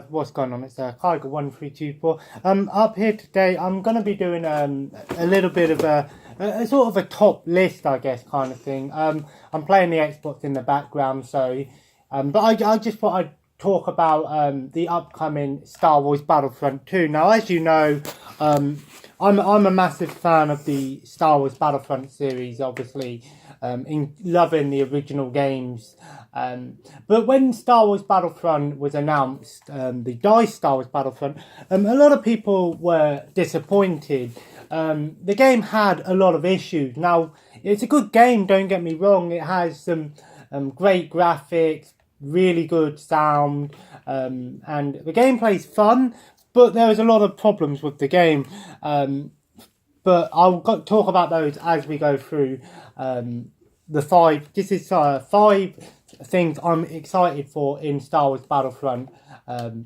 What's going on? It's Kyger1324. Up here today, I'm going to be doing a little bit of a sort of a top list, I guess, kind of thing. I'm playing the Xbox in the background, so but I just thought I'd talk about the upcoming Star Wars Battlefront 2. Now, as you know, I'm a massive fan of the Star Wars Battlefront series, obviously, in loving the original games. But when Star Wars Battlefront was announced, the DICE Star Wars Battlefront, a lot of people were disappointed. The game had a lot of issues. Now, it's a good game, don't get me wrong. It has some great graphics, really good sound, and the gameplay's fun, but there was a lot of problems with the game. But I'll talk about those as we go through the five. This is 5 things I'm excited for in Star Wars Battlefront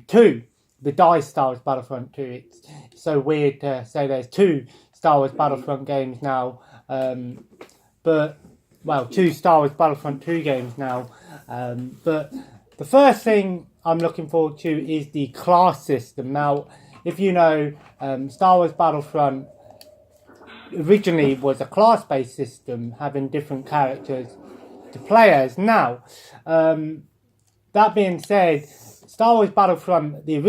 2. The DICE Star Wars Battlefront 2. It's so weird to say there's 2 Star Wars Battlefront games now. But, well, 2 Star Wars Battlefront 2 games now. But the first thing I'm looking forward to is the class system. Now, if you know, Star Wars Battlefront originally was a class-based system, having different characters to play as. Now, that being said, Star Wars Battlefront, the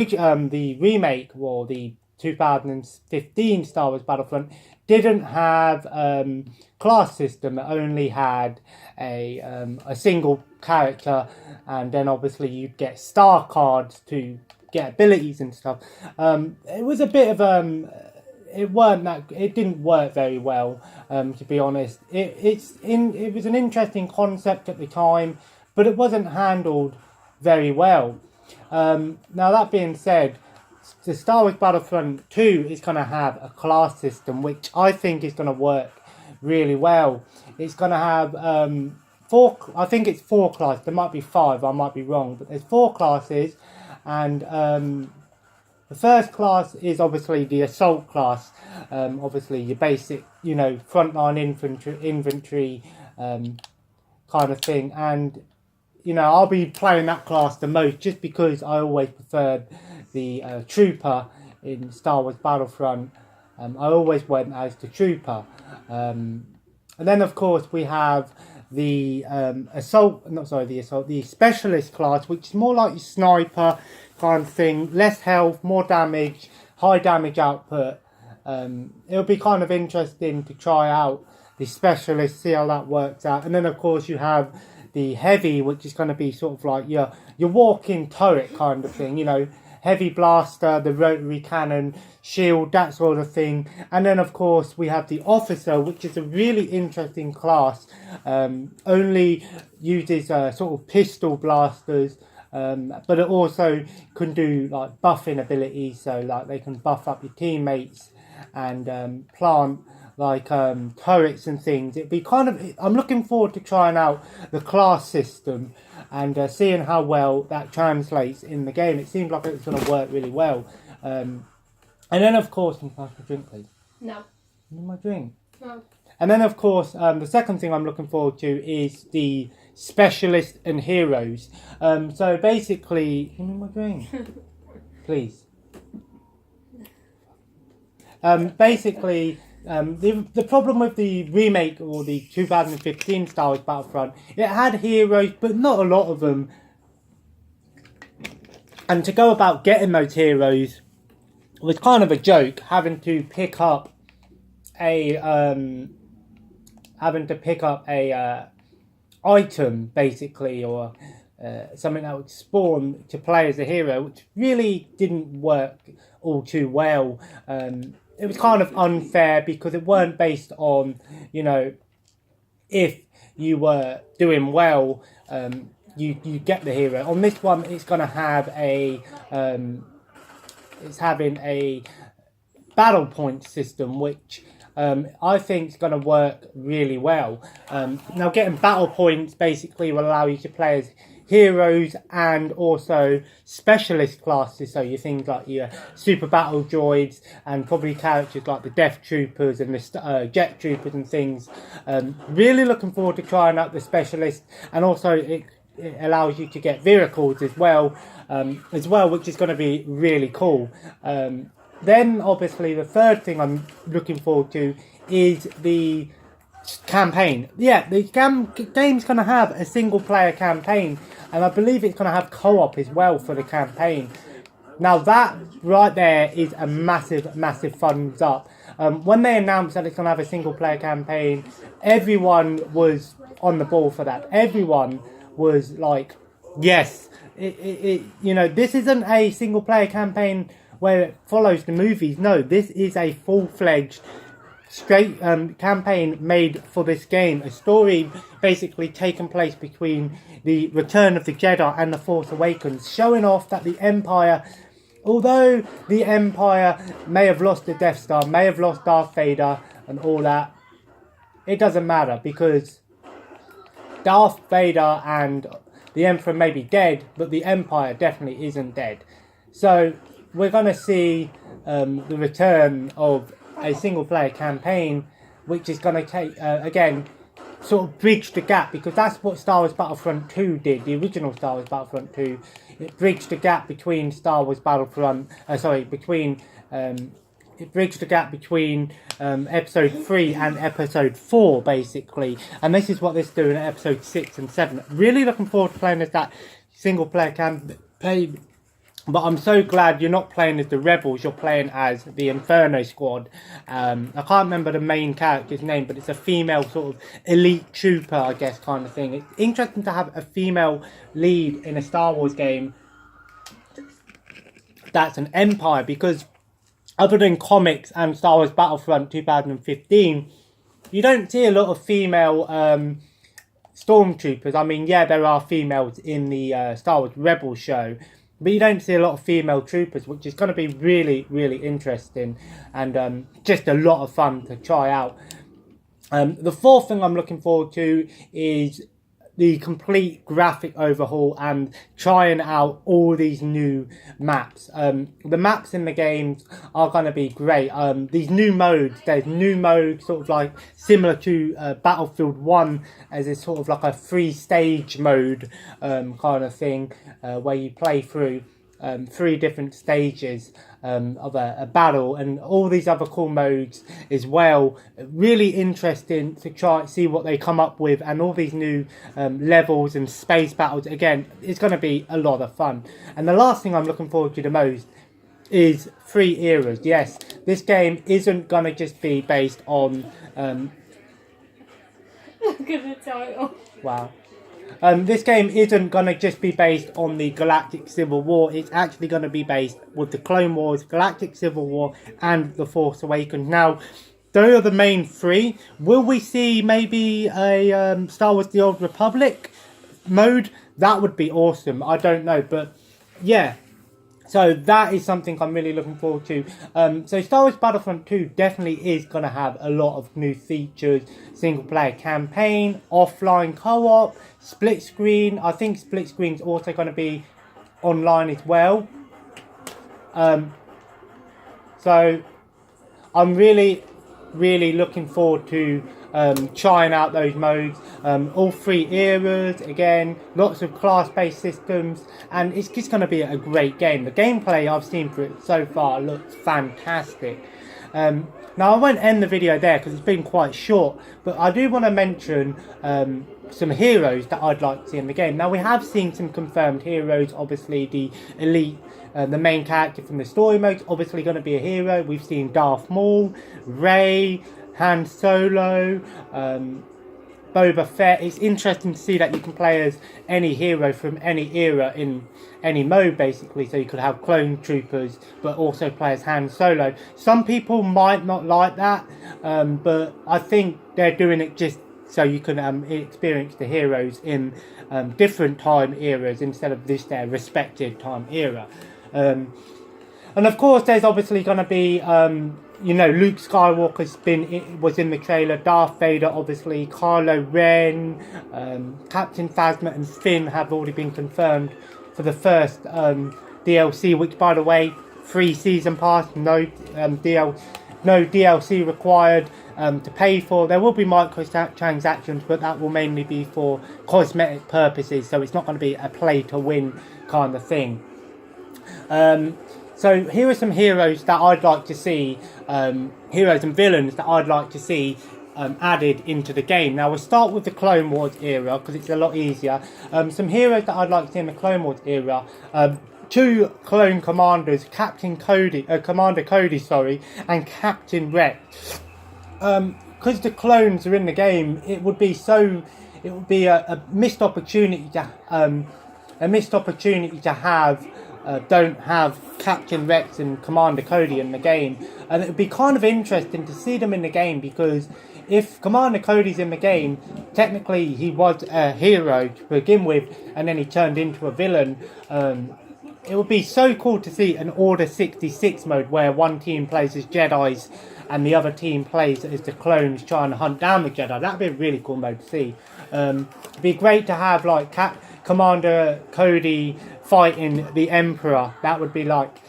remake, or the 2015 Star Wars Battlefront, didn't have class system. It only had a single character, and then obviously you'd get star cards to get abilities and stuff. It was a bit of it didn't work very well, to be honest. It was an interesting concept at the time, but it wasn't handled very well. Now, that being said, the Star Wars Battlefront 2 is going to have a class system, which I think is going to work really well. It's going to have 4, I think it's 4 classes. There might be 5, I might be wrong, but there's 4 classes, and the first class is obviously the assault class. Obviously your basic, frontline infantry kind of thing. And, I'll be playing that class the most just because I always preferred the trooper in Star Wars Battlefront. I always went as the trooper. And then, of course, we have the the specialist class, which is more like your sniper kind of thing, less health, more damage, high damage output. It'll be kind of interesting to try out the specialist, see how that works out. And then, of course, you have the heavy, which is going to be sort of like your walking turret kind of thing, heavy blaster, the rotary cannon, shield, that sort of thing. And then, of course, we have the officer, which is a really interesting class. Only uses sort of pistol blasters, but it also can do like buffing abilities. So like they can buff up your teammates and plant like turrets and things. It'd be I'm looking forward to trying out the class system and seeing how well that translates in the game. It seems like it's going to work really well. And then, of course, can you pass my drink, please? No. Need my drink? No. And then, of course, the second thing I'm looking forward to is the specialist and heroes. So basically, give me my drink, please. Basically, the problem with the remake or the 2015 Star Wars Battlefront, it had heroes, but not a lot of them. And to go about getting those heroes was kind of a joke, having to pick up a item, basically, or something that would spawn to play as a hero, which really didn't work all too well. It was kind of unfair because it weren't based on, if you were doing well, you get the hero. On this one, it's going to have it's having a battle point system, which I think is going to work really well. Now, getting battle points basically will allow you to play as heroes and also specialist classes, so you things like your super battle droids and probably characters like the Death Troopers and the Jet Troopers and things. Really looking forward to trying out the specialist, and also it it allows you to get vehicles as well, which is going to be really cool. Then obviously the third thing I'm looking forward to is the campaign. Yeah, the game's going to have a single player campaign, and I believe it's going to have co-op as well for the campaign. Now that right there is a massive, massive thumbs up. When they announced that it's going to have a single player campaign, everyone was on the ball for that. Everyone was like, yes, this isn't a single player campaign where it follows the movies. No, this is a full-fledged straight campaign made for this game. A story basically taking place between the Return of the Jedi and the Force Awakens, showing off that the Empire, although the Empire may have lost the Death Star, may have lost Darth Vader and all that, it doesn't matter, because Darth Vader and the Emperor may be dead, but the Empire definitely isn't dead. So we're going to see the return of a single player campaign, which is going to take, again, sort of bridge the gap, because that's what Star Wars Battlefront 2 did, the original Star Wars Battlefront 2. It bridged the gap between Star Wars Battlefront, it bridged the gap between episode 3 and episode 4, basically. And this is what they're doing at episode 6 and 7. Really looking forward to playing as that single player campaign. But I'm so glad you're not playing as the Rebels, you're playing as the Inferno Squad. I can't remember the main character's name, but it's a female sort of elite trooper, I guess, kind of thing. It's interesting to have a female lead in a Star Wars game that's an Empire, because other than comics and Star Wars Battlefront 2015, you don't see a lot of female stormtroopers. I mean, yeah, there are females in the Star Wars Rebels show, but you don't see a lot of female troopers, which is going to be really, really interesting and just a lot of fun to try out. The fourth thing I'm looking forward to is the complete graphic overhaul and trying out all these new maps. The maps in the games are going to be great. These new modes, there's new modes sort of like similar to Battlefield 1, as it's sort of like a 3-stage mode kind of thing, where you play through 3 different stages of a battle, and all these other cool modes as well. Really interesting to see what they come up with, and all these new levels and space battles. Again, it's going to be a lot of fun. And the last thing I'm looking forward to the most is 3 eras. Yes, this game isn't going to just be based on Look at the title. Wow. This game isn't going to just be based on the Galactic Civil War. It's actually going to be based with the Clone Wars, Galactic Civil War, and The Force Awakens. Now, those are the main 3. Will we see maybe a Star Wars The Old Republic mode? That would be awesome. I don't know, but yeah. So that is something I'm really looking forward to. So Star Wars Battlefront 2 definitely is going to have a lot of new features. Single player campaign, offline co-op, split screen. I think split screen is also going to be online as well. So I'm really looking forward to trying out those modes. All 3 eras, again, lots of class-based systems, and it's just going to be a great game. The gameplay I've seen for it so far looks fantastic. Now I won't end the video there because it's been quite short, but I do want to mention some heroes that I'd like to see in the game. Now we have seen some confirmed heroes. Obviously the elite, the main character from the story mode's obviously going to be a hero. We've seen Darth Maul, Rey, Han Solo, Boba Fett. It's interesting to see that you can play as any hero from any era in any mode, basically. So you could have clone troopers, but also play as Han Solo. Some people might not like that, but I think they're doing it just so you can experience the heroes in different time eras instead of this their respective time era. And of course, there's obviously going to be Luke Skywalker was in the trailer. Darth Vader, obviously. Kylo Ren, Captain Phasma, and Finn have already been confirmed for the first DLC. Which, by the way, free season pass, no DLC required. to pay for. There will be microtransactions, but that will mainly be for cosmetic purposes, so it's not going to be a play to win kind of thing. So here are some heroes that I'd like to see, heroes and villains that I'd like to see added into the game. Now we'll start with the Clone Wars era because it's a lot easier. Some heroes that I'd like to see in the Clone Wars era. 2 clone commanders, Commander Cody, and Captain Rex. Because the clones are in the game, it would be a missed opportunity to have. Don't have Captain Rex and Commander Cody in the game, and it would be kind of interesting to see them in the game, because if Commander Cody's in the game, technically he was a hero to begin with, and then he turned into a villain. It would be so cool to see an Order 66 mode where one team plays as Jedis and the other team plays as the clones trying to hunt down the Jedi. That'd be a really cool mode to see. It'd be great to have like Commander Cody fighting the Emperor. That would be like,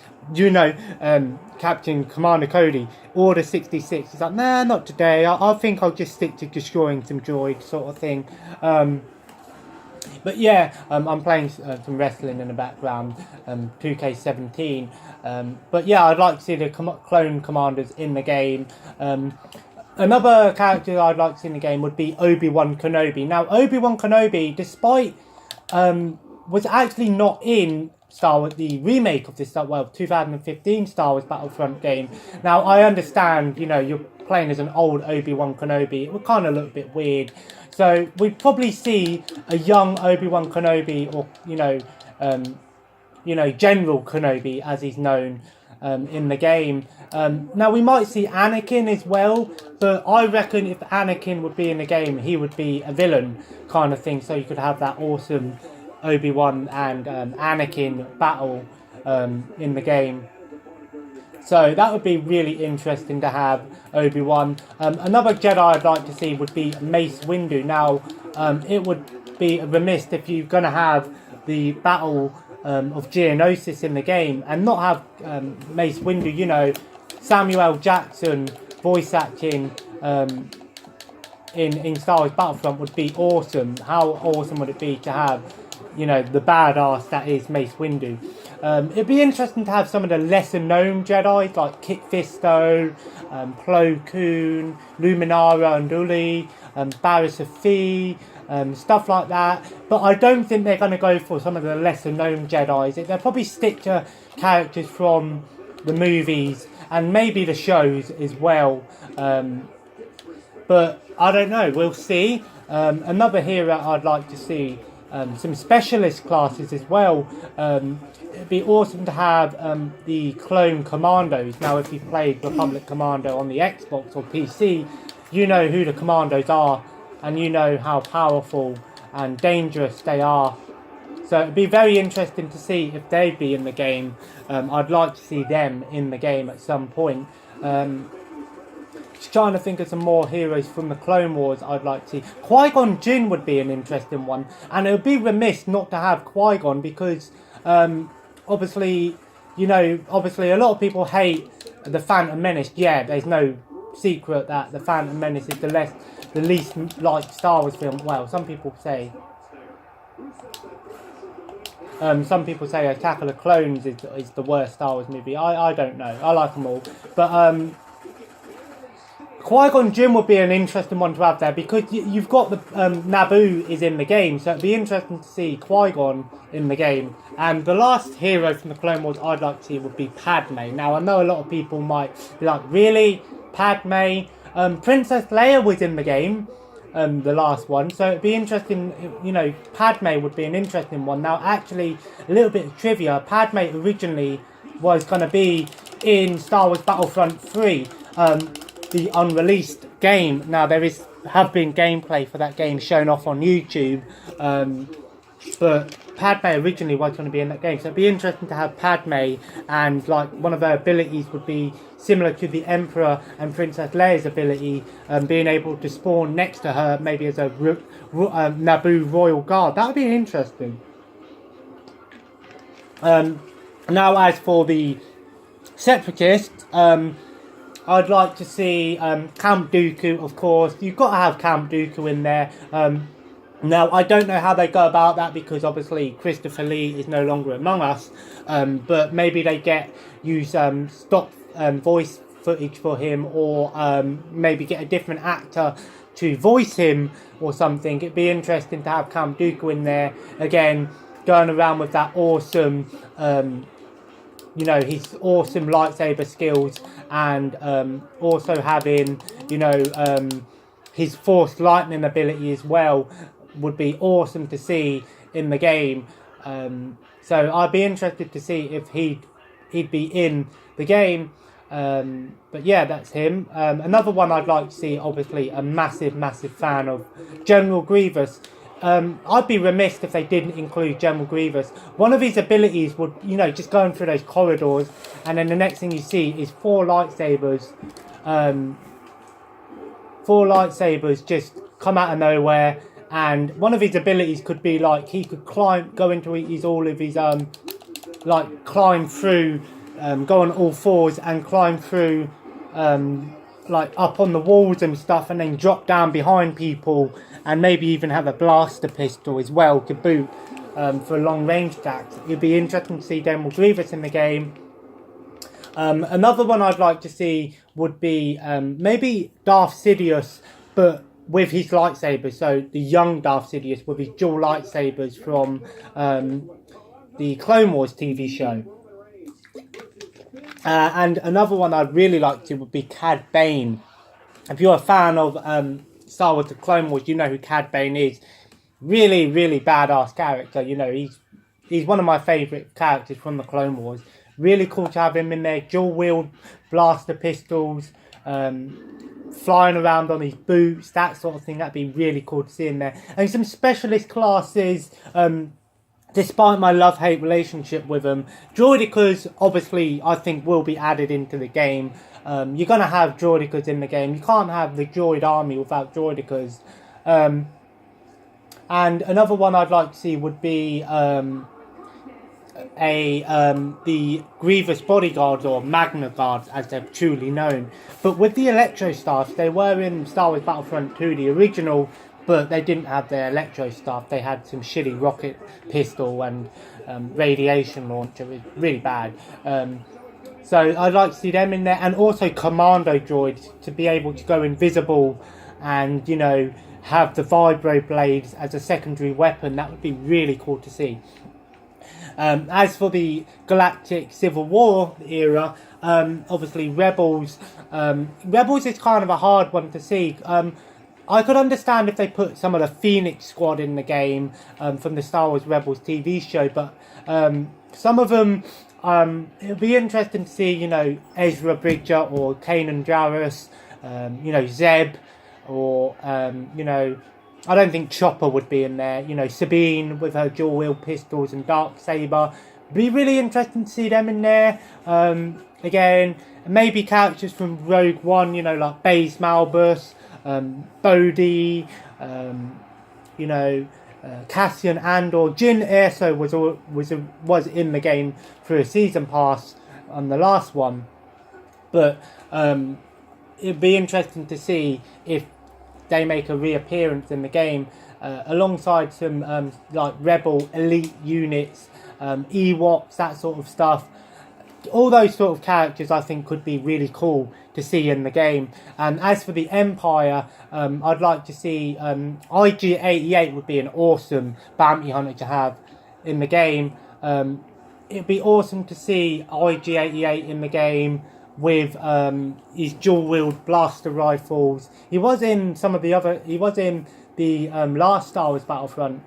Captain Commander Cody, Order 66. He's like, nah, not today. I think I'll just stick to destroying some droids, sort of thing. But yeah, I'm playing some wrestling in the background, 2K17. But yeah, I'd like to see the clone commanders in the game. Another character I'd like to see in the game would be Obi-Wan Kenobi. Now, Obi-Wan Kenobi, despite was actually not in Star Wars, the remake of this 2015 Star Wars Battlefront game. Now, I understand, you're playing as an old Obi-Wan Kenobi. It would kind of look a bit weird. So we'd probably see a young Obi-Wan Kenobi, or General Kenobi as he's known in the game. Now we might see Anakin as well, but I reckon if Anakin would be in the game, he would be a villain kind of thing. So you could have that awesome Obi-Wan and Anakin battle in the game. So that would be really interesting to have Obi-Wan. Another Jedi I'd like to see would be Mace Windu. Now, it would be remiss if you're going to have the Battle of Geonosis in the game and not have Mace Windu. Samuel Jackson voice acting in Star Wars Battlefront would be awesome. How awesome would it be to have, the badass that is Mace Windu? It'd be interesting to have some of the lesser known Jedi like Kit Fisto, Plo Koon, Luminara Unduli, Barriss Fee, stuff like that. But I don't think they're going to go for some of the lesser known Jedis. They'll probably stick to characters from the movies and maybe the shows as well. But I don't know, we'll see. Another hero I'd like to see, some specialist classes as well. It'd be awesome to have the clone commandos. Now, if you've played Republic Commando on the Xbox or PC, you know who the commandos are, and you know how powerful and dangerous they are. So it'd be very interesting to see if they'd be in the game. I'd like to see them in the game at some point. Just trying to think of some more heroes from the Clone Wars I'd like to see. Qui-Gon Jinn would be an interesting one, and it would be remiss not to have Qui-Gon because obviously a lot of people hate the Phantom Menace. Yeah, there's no secret that the Phantom Menace is the least liked Star Wars film. Well, some people say Attack of the Clones is the worst Star Wars movie. I don't know. I like them all, but Qui-Gon Jinn would be an interesting one to have there because you've got the Naboo is in the game, so it'd be interesting to see Qui-Gon in the game. And the last hero from the Clone Wars I'd like to see would be Padme. Now I know a lot of people might be like, really, Padme? Princess Leia was in the game, the last one, so it'd be interesting. Padme would be an interesting one. Now, actually, a little bit of trivia: Padme originally was going to be in Star Wars Battlefront 3. The unreleased game. Now there have been gameplay for that game shown off on YouTube, but Padme originally was going to be in that game, so it'd be interesting to have Padme, and like one of her abilities would be similar to the Emperor and Princess Leia's ability, being able to spawn next to her, maybe as a Naboo royal guard. That would be interesting. Now, as for the Separatists, I'd like to see Count Dooku, of course. You've got to have Count Dooku in there. Now, I don't know how they go about that because obviously Christopher Lee is no longer among us. But maybe they use stock voice footage for him, or maybe get a different actor to voice him or something. It'd be interesting to have Count Dooku in there again, going around with that awesome, his awesome lightsaber skills, and also having, his Force lightning ability as well. Would be awesome to see in the game. So I'd be interested to see if he'd be in the game. But yeah, that's him. Another one I'd like to see, obviously, a massive fan of General Grievous. I'd be remiss if they didn't include General Grievous. One of his abilities would, just going through those corridors, and then the next thing you see is four lightsabers just come out of nowhere. And one of his abilities could be like he could climb, go into all of his climb through, go on all fours and climb through, up on the walls and stuff, and then drop down behind people, and maybe even have a blaster pistol as well to boot, for long range attacks. It'd be interesting to see General Grievous in the game. Another one I'd like to see would be maybe Darth Sidious, but with his lightsabers. So the young Darth Sidious with his dual lightsabers from the Clone Wars TV show. And another one I'd really like to would be Cad Bane. If you're a fan of Star Wars: The Clone Wars, you know who Cad Bane is. Really badass character. He's one of my favourite characters from the Clone Wars. Really cool to have him in there. Dual wield blaster pistols, flying around on his boots, that sort of thing. That'd be really cool to see in there. And some specialist classes, despite my love-hate relationship with them. Droidicas, obviously, I think will be added into the game. You're going to have droidicas in the game. You can't have the droid army without droidicas. And another one I'd like to see would be the Grievous bodyguards, or Magna Guards as they're truly known. But with the Electro Staffs, they were in Star Wars Battlefront 2, the original, but they didn't have their Electro Staff. They had some shitty rocket pistol and radiation launcher. It was really bad. So I'd like to see them in there, and also commando droids to be able to go invisible and, have the vibro blades as a secondary weapon. That would be really cool to see. As for the Galactic Civil War era, obviously Rebels is kind of a hard one to see. I could understand if they put some of the Phoenix Squad in the game from the Star Wars Rebels TV show, but some of them, it'll be interesting to see, Ezra Bridger or Kanan Jarrus, Zeb, or, I don't think Chopper would be in there. Sabine with her dual wield pistols and Darksaber. Be really interesting to see them in there. Again, maybe characters from Rogue One, like Baze Malbus, Bodhi, Cassian Andor. Jyn Erso was in the game through a season pass on the last one. But it'd be interesting to see if they make a reappearance in the game, alongside some Rebel elite units, Ewoks, that sort of stuff. All those sort of characters I think could be really cool to see in the game. And as for the Empire, I'd like to see IG-88 would be an awesome bounty hunter to have in the game. It'd be awesome to see IG-88 in the game with his dual-wield blaster rifles. He was in the last Star Wars Battlefront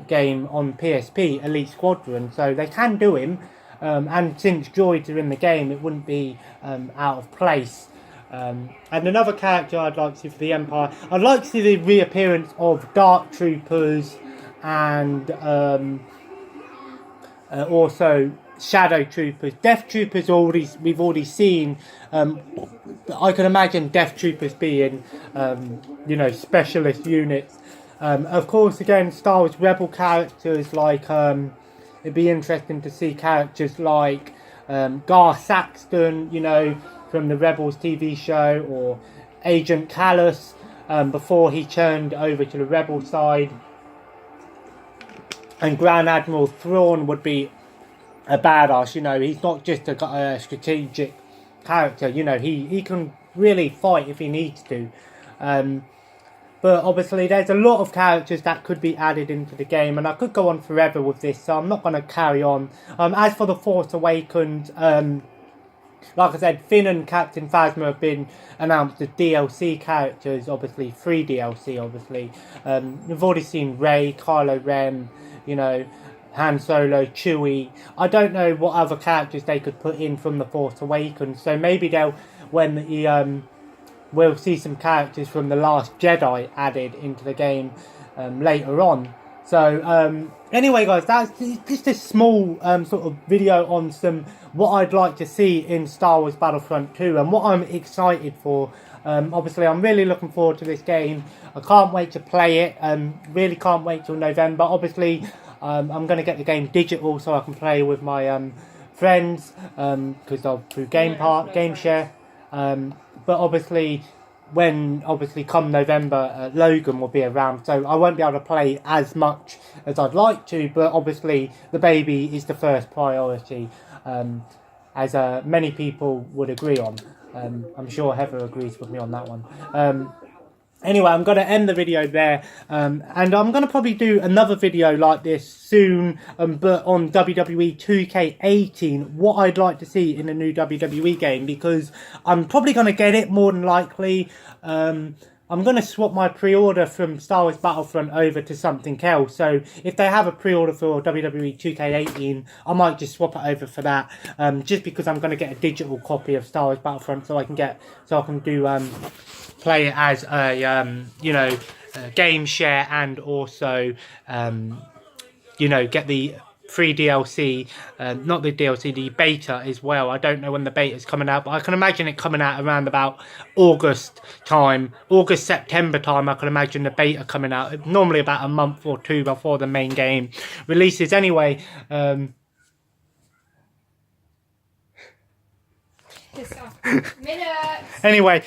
game on PSP, Elite Squadron, so they can do him. And since droids are in the game, it wouldn't be out of place. And another character I'd like to see for the Empire, I'd like to see the reappearance of Dark Troopers and also Shadow Troopers. Death Troopers we've already seen. I can imagine Death Troopers being specialist units. Of course, again, Star Wars Rebel characters like it'd be interesting to see characters like Gar Saxton, from the Rebels TV show, or Agent Callus before he turned over to the Rebel side. And Grand Admiral Thrawn would be a badass, you know. He's not just a strategic character, you know. He can really fight if he needs to. But obviously there's a lot of characters that could be added into the game, and I could go on forever with this, so I'm not going to carry on. As for The Force Awakens, like I said, Finn and Captain Phasma have been announced as DLC characters, obviously, free DLC, obviously. We've already seen Rey, Kylo Ren, you know, Han Solo, Chewie. I don't know what other characters they could put in from The Force Awakens, so maybe we'll see some characters from The Last Jedi added into the game later on. So, anyway, guys, that's just a small sort of video on what I'd like to see in Star Wars Battlefront 2 and what I'm excited for. Obviously, I'm really looking forward to this game. I can't wait to play it. Really can't wait till November. Obviously, I'm going to get the game digital so I can play with my friends because through Game Share. But obviously, come November, Logan will be around, so I won't be able to play as much as I'd like to, but obviously the baby is the first priority, as many people would agree on. I'm sure Heather agrees with me on that one. Anyway, I'm going to end the video there, and I'm going to probably do another video like this soon, but on WWE 2K18, what I'd like to see in a new WWE game, because I'm probably going to get it more than likely. I'm going to swap my pre-order from Star Wars Battlefront over to something else, so if they have a pre-order for WWE 2K18, I might just swap it over for that, just because I'm going to get a digital copy of Star Wars Battlefront so I can do play it as a game share, and also get the free DLC, not the DLC, the beta as well. I don't know when the beta is coming out, but I can imagine it coming out around about August, September time. I can imagine the beta coming out normally about a month or two before the main game releases. Anyway, anyway,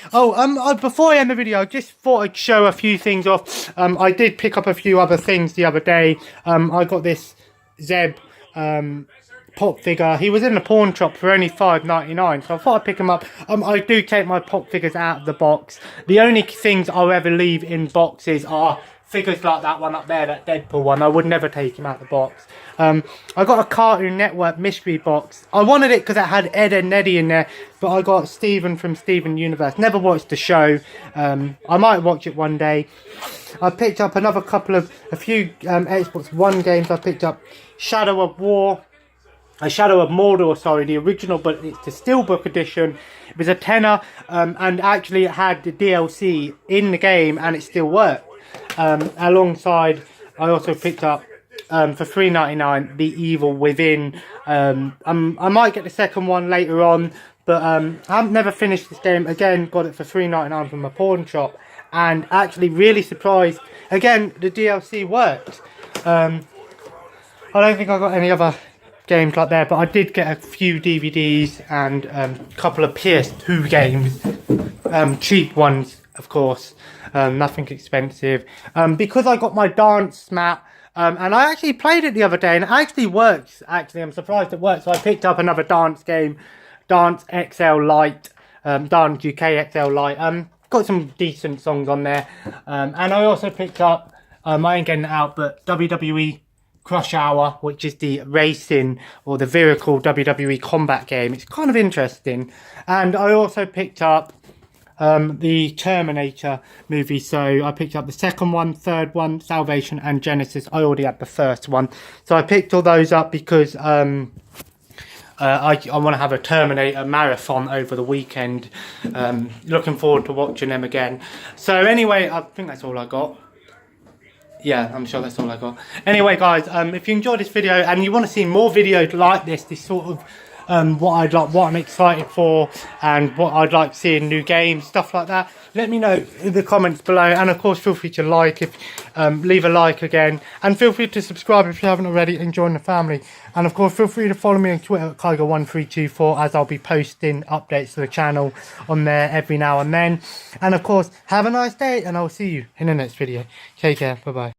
before I end the video, I just thought I'd show a few things off. I did pick up a few other things the other day. I got this Zeb pop figure. He was in the pawn shop for only $5.99, so I thought I'd pick him up. I do take my pop figures out of the box. The only things I'll ever leave in boxes are figures like that one up there, that Deadpool one. I would never take him out of the box. I got a Cartoon Network mystery box. I wanted it because it had Ed and Eddie in there, but I got Steven from Steven Universe. Never watched the show. I might watch it one day. I picked up a few Xbox One games. I picked up Shadow of Mordor, sorry, the original, but it's the Steelbook edition. It was a tenner, and actually it had the DLC in the game, and it still worked. Alongside, I also picked up for $3.99 The Evil Within. I might get the second one later on, but I've never finished this game. Again, got it for $3.99 from a pawn shop, and actually really surprised. Again, the DLC worked. I don't think I got any other games like that, but I did get a few DVDs and a couple of PS2 games, cheap ones, of course. Nothing expensive, because I got my dance mat, and I actually played it the other day, and it actually works. Actually, I'm surprised it works. So I picked up another dance game, Dance XL Lite, Dance UK XL Lite. Got some decent songs on there, and I also picked up, I ain't getting it out, but WWE Crush Hour, which is the racing or the vehicle WWE combat game. It's kind of interesting. And I also picked up the Terminator movie, so I picked up the second one, third one, Salvation and Genesis. I already had the first one, so I picked all those up because I want to have a Terminator marathon over the weekend. Looking forward to watching them again. So anyway, I think that's all I got. Yeah, I'm sure that's all I got. Anyway, guys, if you enjoyed this video and you want to see more videos like this sort of what I'm excited for, and what I'd like to see in new games, stuff like that. Let me know in the comments below, and of course feel free to leave a like again, and feel free to subscribe if you haven't already, and join the family. And of course feel free to follow me on Twitter at Kygo1324, as I'll be posting updates to the channel on there every now and then. And of course, have a nice day, and I'll see you in the next video. Take care, bye bye.